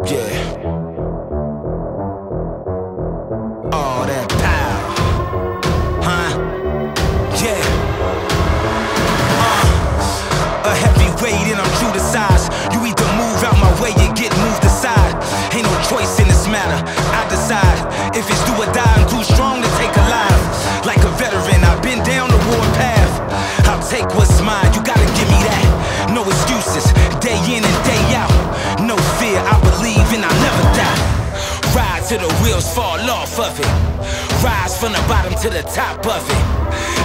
Yeah. All that power. Huh? Yeah. A heavyweight and I'm true to size. You either move out my way or get moved aside. Ain't no choice in this matter. I decide if it's do or die. I'm too strong to take alive. Like a veteran, I've been down the war path. I'll take what's mine. You gotta give me that. No excuses. Day in and day out. No fear. I believe and I'll never die. Ride till the wheels fall off of it. Rise from the bottom to the top of it.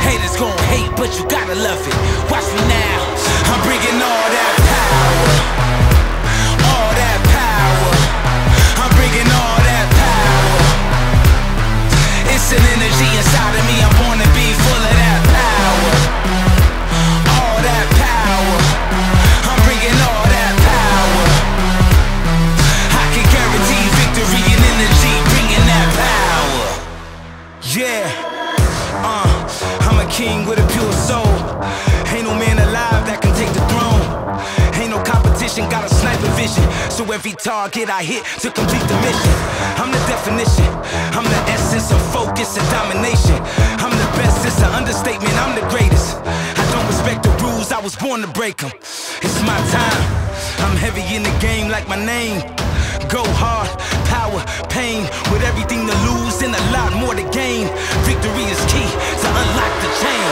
Haters gon' hate, but you gotta love it. Watch me now. I'm bringing all that power. All that power. I'm bringing all that power. It's an energy inside of me. I'm born to be full of that power. All that power. I'm bringing all that power. I can guarantee victory and energy, bringing that power. Yeah. I'm a king with a pure soul. Ain't no man alive that can take the throne. Ain't no competition, got a sniper vision. So every target I hit to complete the mission. I'm the definition, I'm the essence of focus and domination. I'm the best, it's an understatement, I'm the greatest. I don't respect the rules, I was born to break them. It's my time, I'm heavy in the game like my name. Go hard, power, pain, with everything to lose and a lot more to gain. Victory is key to unlock the chain.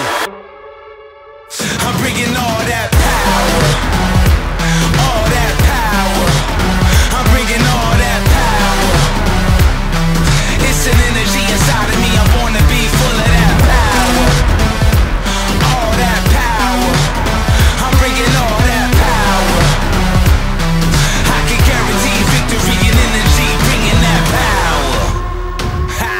I'm bringing all that power. All that power. I'm bringing all that power. It's an energy inside of me. I'm born to be full of that power. All that power. I'm bringing all that power. I can guarantee victory and energy, bringing that power. Ha!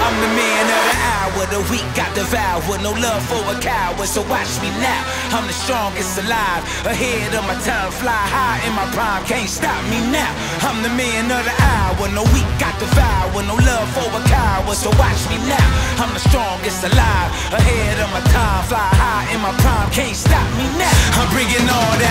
I'm the man of the hour. The weak got devoured. No love for a coward, so watch me now. I'm the strongest alive. Ahead of my time, fly high in my prime. Can't stop me now. I'm the man of the hour. No weak got devoured. No love for a coward, so watch me now. I'm the strongest alive. Ahead of my time, fly high in my prime. Can't stop me now. I'm bringing all that